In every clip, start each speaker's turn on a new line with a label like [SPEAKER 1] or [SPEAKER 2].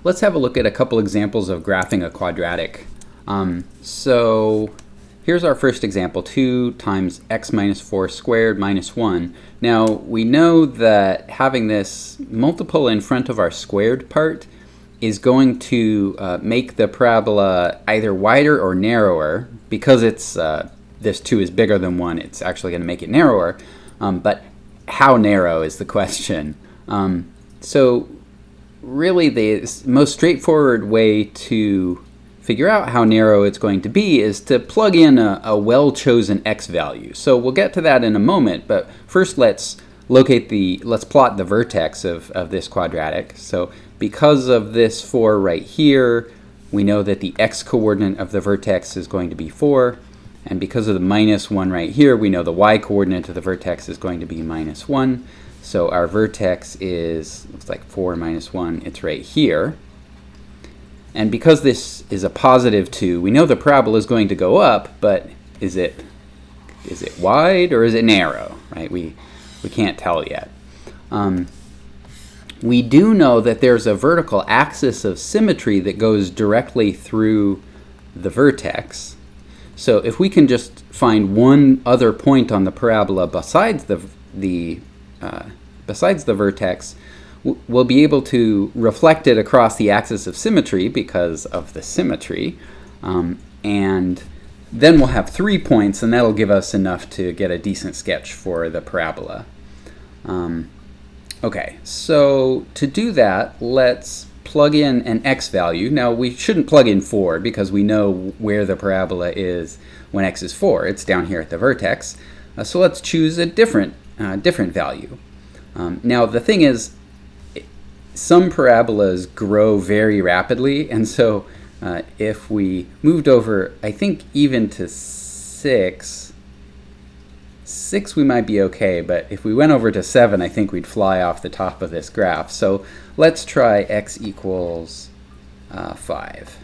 [SPEAKER 1] let's have a look at a couple examples of graphing a quadratic. So here's our first example, 2 times x minus 4 squared minus 1. Now we know that having this multiple in front of our squared part is going to make the parabola either wider or narrower. Because it's this 2 is bigger than 1, it's actually going to make it narrower. But how narrow is the question. So really the most straightforward way to figure out how narrow it's going to be is to plug in a well-chosen x value. So we'll get to that in a moment, but first let's plot the vertex of this quadratic. So because of this 4 right here, we know that the x-coordinate of the vertex is going to be 4. And because of the minus 1 right here, we know the y-coordinate of the vertex is going to be minus 1. So our vertex is, looks like 4 minus 1, it's right here. And because this is a positive 2, we know the parabola is going to go up, but is it wide or is it narrow? Right? We can't tell yet. We do know that there's a vertical axis of symmetry that goes directly through the vertex. So if we can just find one other point on the parabola besides the vertex, we'll be able to reflect it across the axis of symmetry because of the symmetry. And then we'll have 3 points, and that'll give us enough to get a decent sketch for the parabola. Okay, so to do that, let's plug in an x value. Now we shouldn't plug in 4 because we know where the parabola is when x is 4. It's down here at the vertex. So let's choose a different value. Now the thing is, some parabolas grow very rapidly, and so if we moved over, I think even to 6 we might be okay, but if we went over to 7, I think we'd fly off the top of this graph. So let's try x equals 5.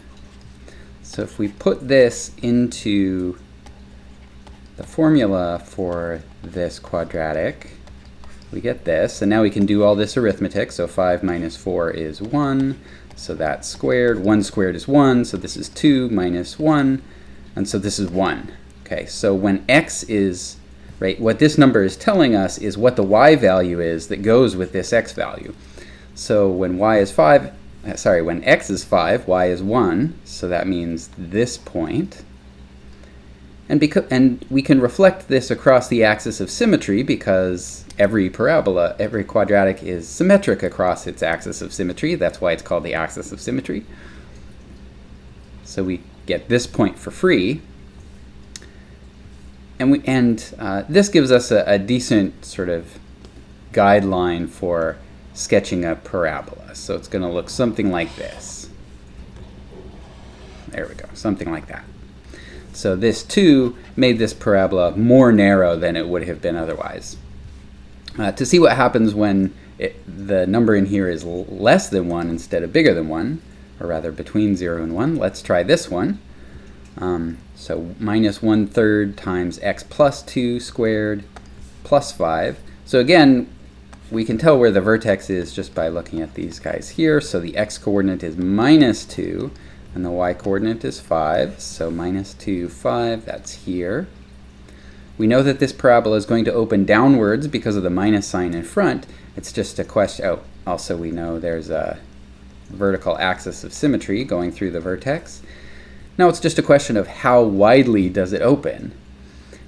[SPEAKER 1] So if we put this into the formula for this quadratic, we get this, and now we can do all this arithmetic. So 5 minus 4 is 1, so that's squared. 1 squared is 1, so this is 2 minus 1, and so this is 1. Okay, so when x is, right, what this number is telling us is what the y value is that goes with this x value. So when when x is 5, y is 1, so that means this point. And we can reflect this across the axis of symmetry because every quadratic is symmetric across its axis of symmetry. That's why it's called the axis of symmetry. So we get this point for free. And this gives us a decent sort of guideline for sketching a parabola. So it's going to look something like this. There we go, something like that. So this 2 made this parabola more narrow than it would have been otherwise. To see what happens when the number in here is less than 1 instead of bigger than 1, or rather between 0 and 1, let's try this one. So minus 1/3 times x plus 2 squared plus 5. So again, we can tell where the vertex is just by looking at these guys here. So the x-coordinate is minus 2, and the y-coordinate is 5. So minus 2, 5, that's here. We know that this parabola is going to open downwards because of the minus sign in front. It's just a question. Oh, also we know there's a vertical axis of symmetry going through the vertex. Now it's just a question of how widely does it open.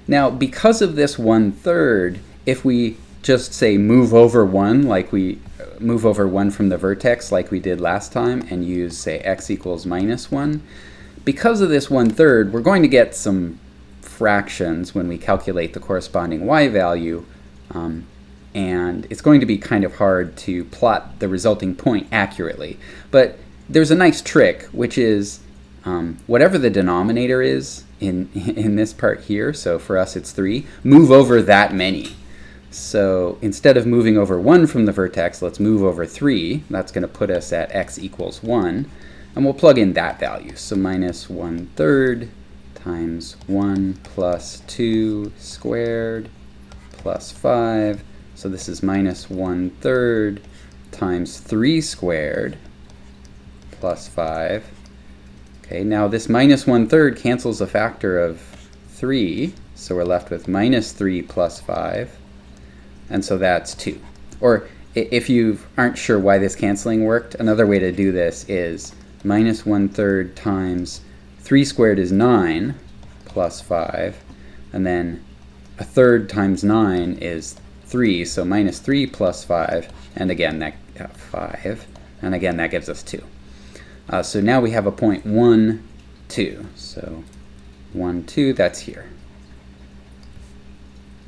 [SPEAKER 1] Now because of this 1/3, if we just say move over 1, like we move over 1 from the vertex like we did last time and use, say, x equals minus 1, because of this 1/3, we're going to get some fractions when we calculate the corresponding y value, and it's going to be kind of hard to plot the resulting point accurately. But there's a nice trick, which is whatever the denominator is in this part here, so for us it's 3, move over that many. So instead of moving over 1 from the vertex, let's move over 3. That's going to put us at x equals 1, and we'll plug in that value. So minus 1/3 times 1 plus 2 squared plus 5. So this is minus 1/3 times 3 squared plus 5. Okay, now this minus 1/3 cancels a factor of 3, so we're left with minus 3 plus 5, and so that's 2. Or if you aren't sure why this canceling worked, another way to do this is minus 1/3 times 3 squared is 9 plus 5, and then 1/3 times 9 is 3, so minus 3 plus 5, and again that 5, and again that gives us 2. So now we have a point 1, 2. So 1, 2, that's here.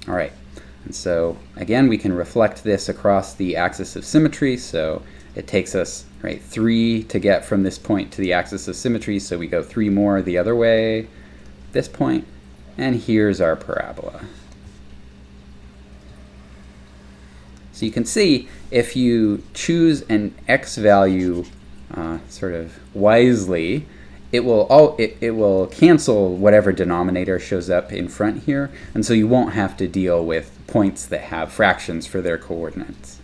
[SPEAKER 1] All right, and so again we can reflect this across the axis of symmetry. So it takes us 3 to get from this point to the axis of symmetry, so we go 3 more the other way, this point, and here's our parabola. So you can see if you choose an x value sort of wisely, it will cancel whatever denominator shows up in front here, and so you won't have to deal with points that have fractions for their coordinates.